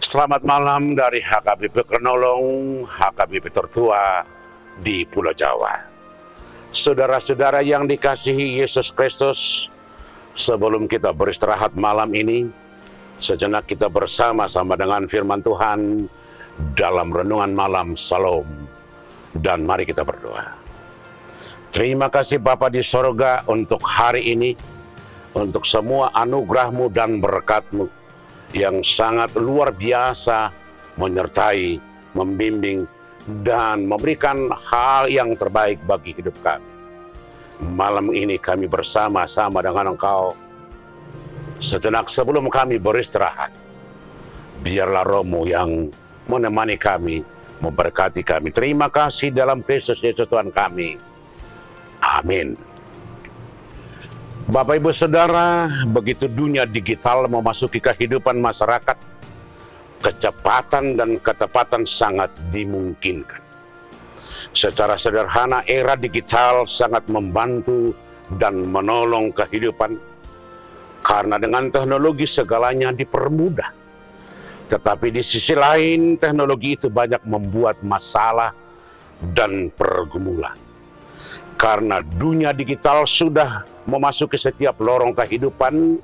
Selamat malam dari HKBP Kernolong, HKBP tertua di Pulau Jawa. Saudara-saudara yang dikasihi Yesus Kristus, sebelum kita beristirahat malam ini, sejenak kita bersama-sama dengan firman Tuhan dalam renungan malam Salam. Dan mari kita berdoa. Terima kasih Bapa di sorga untuk hari ini, untuk semua anugerah-Mu dan berkat-Mu yang sangat luar biasa menyertai, membimbing, dan memberikan hal yang terbaik bagi hidup kami. Malam ini kami bersama-sama dengan Engkau. Sejenak sebelum kami beristirahat, biarlah Roh-Mu yang menemani kami, memberkati kami. Terima kasih dalam Kristus Yesus Tuhan kami. Amin. Bapak Ibu Saudara, begitu dunia digital memasuki kehidupan masyarakat, kecepatan dan ketepatan sangat dimungkinkan. Secara sederhana, era digital sangat membantu dan menolong kehidupan, karena dengan teknologi segalanya dipermudah. Tetapi di sisi lain, teknologi itu banyak membuat masalah dan pergumulan. Karena dunia digital sudah memasuki setiap lorong kehidupan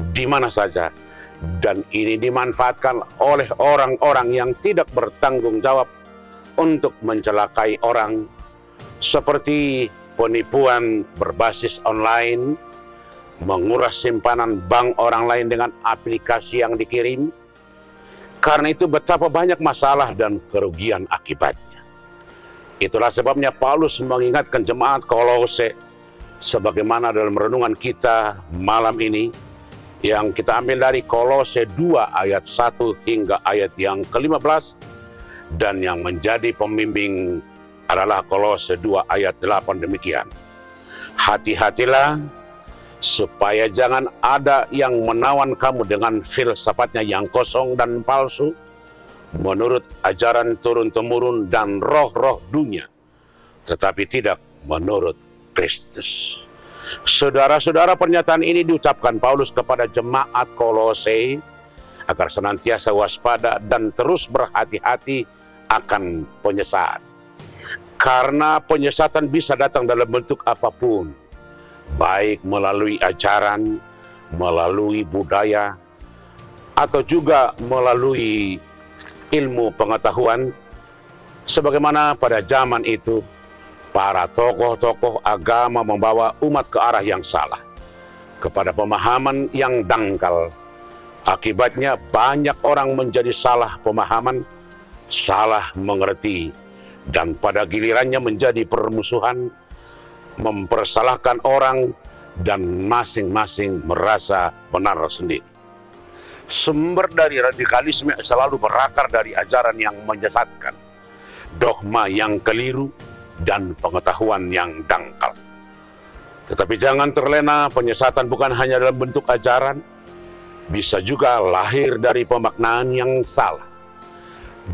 di mana saja. Dan ini dimanfaatkan oleh orang-orang yang tidak bertanggung jawab untuk mencelakai orang. Seperti penipuan berbasis online, menguras simpanan bank orang lain dengan aplikasi yang dikirim. Karena itu betapa banyak masalah dan kerugian akibatnya. Itulah sebabnya Paulus mengingatkan jemaat Kolose, sebagaimana dalam renungan kita malam ini, yang kita ambil dari Kolose 2 ayat 1 hingga ayat yang ke-15, dan yang menjadi pembimbing adalah Kolose 2 ayat 8 demikian. Hati-hatilah, supaya jangan ada yang menawan kamu dengan filsafatnya yang kosong dan palsu, menurut ajaran turun-temurun dan roh-roh dunia, tetapi tidak menurut Kristus. Saudara-saudara, pernyataan ini diucapkan Paulus kepada jemaat Kolose agar senantiasa waspada dan terus berhati-hati akan penyesat. Karena penyesatan bisa datang dalam bentuk apapun, baik melalui ajaran, melalui budaya, atau juga melalui ilmu pengetahuan, sebagaimana pada zaman itu para tokoh-tokoh agama membawa umat ke arah yang salah, kepada pemahaman yang dangkal. Akibatnya banyak orang menjadi salah pemahaman, salah mengerti, dan pada gilirannya menjadi permusuhan, mempersalahkan orang, dan masing-masing merasa benar sendiri. Sumber dari radikalisme selalu berakar dari ajaran yang menyesatkan, dogma yang keliru, dan pengetahuan yang dangkal. Tetapi jangan terlena, penyesatan bukan hanya dalam bentuk ajaran, bisa juga lahir dari pemaknaan yang salah.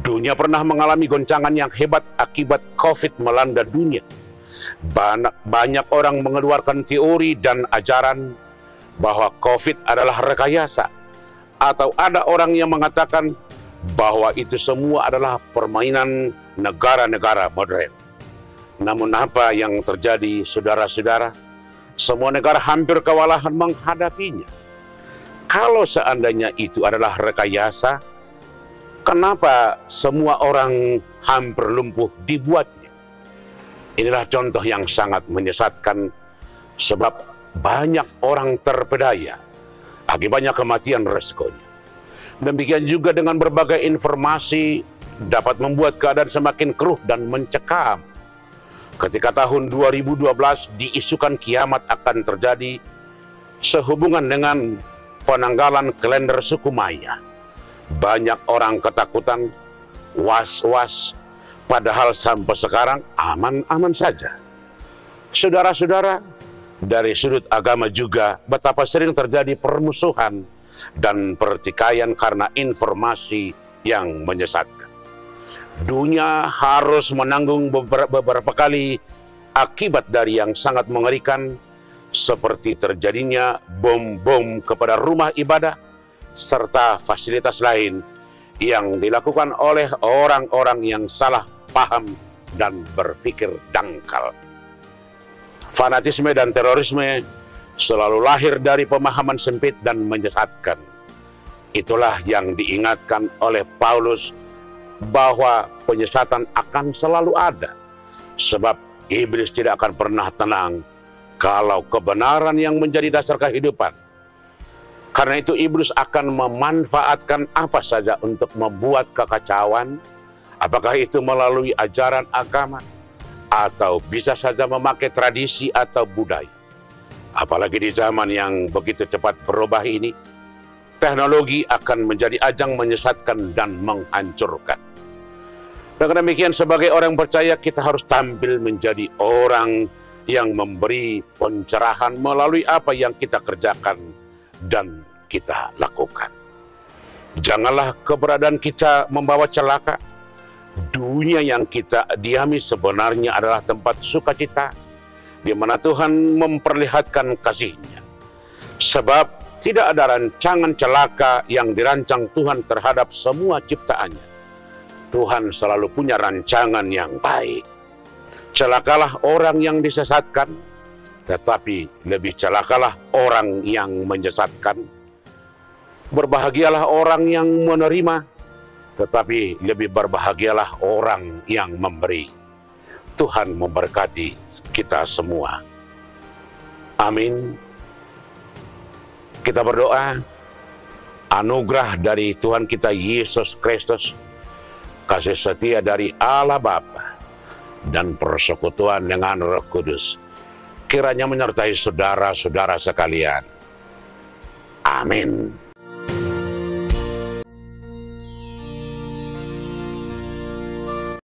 Dunia pernah mengalami goncangan yang hebat akibat COVID melanda dunia. Banyak orang mengeluarkan teori dan ajaran bahwa COVID adalah rekayasa, atau ada orang yang mengatakan bahwa itu semua adalah permainan negara-negara modern. Namun apa yang terjadi, saudara-saudara? Semua negara hampir kewalahan menghadapinya. Kalau seandainya itu adalah rekayasa, kenapa semua orang hampir lumpuh dibuatnya? Inilah contoh yang sangat menyesatkan, sebab banyak orang terpedaya akibatnya kematian resikonya. Demikian juga dengan berbagai informasi dapat membuat keadaan semakin keruh dan mencekam. Ketika tahun 2012 diisukan kiamat akan terjadi sehubungan dengan penanggalan kalender suku Maya, banyak orang ketakutan, was-was, padahal sampai sekarang aman-aman saja. Saudara-saudara, dari sudut agama juga betapa sering terjadi permusuhan dan pertikaian karena informasi yang menyesatkan. Dunia harus menanggung beberapa kali akibat dari yang sangat mengerikan, seperti terjadinya bom-bom kepada rumah ibadah serta fasilitas lain yang dilakukan oleh orang-orang yang salah paham dan berpikir dangkal. Fanatisme dan terorisme selalu lahir dari pemahaman sempit dan menyesatkan. Itulah yang diingatkan oleh Paulus bahwa penyesatan akan selalu ada, sebab iblis tidak akan pernah tenang kalau kebenaran yang menjadi dasar kehidupan. Karena itu iblis akan memanfaatkan apa saja untuk membuat kekacauan, apakah itu melalui ajaran agama, atau bisa saja memakai tradisi atau budaya. Apalagi di zaman yang begitu cepat berubah ini, teknologi akan menjadi ajang menyesatkan dan menghancurkan. Dengan demikian, sebagai orang percaya, kita harus tampil menjadi orang yang memberi pencerahan melalui apa yang kita kerjakan dan kita lakukan. Janganlah keberadaan kita membawa celaka. Dunia yang kita diami sebenarnya adalah tempat sukacita, di mana Tuhan memperlihatkan kasih-Nya. Sebab tidak ada rancangan celaka yang dirancang Tuhan terhadap semua ciptaannya. Tuhan selalu punya rancangan yang baik. Celakalah orang yang disesatkan, tetapi lebih celakalah orang yang menyesatkan. Berbahagialah orang yang menerima, tetapi lebih berbahagialah orang yang memberi. Tuhan memberkati kita semua. Amin. Kita berdoa, anugerah dari Tuhan kita Yesus Kristus, kasih setia dari Allah Bapa, dan persekutuan dengan Roh Kudus kiranya menyertai saudara-saudara sekalian. Amin.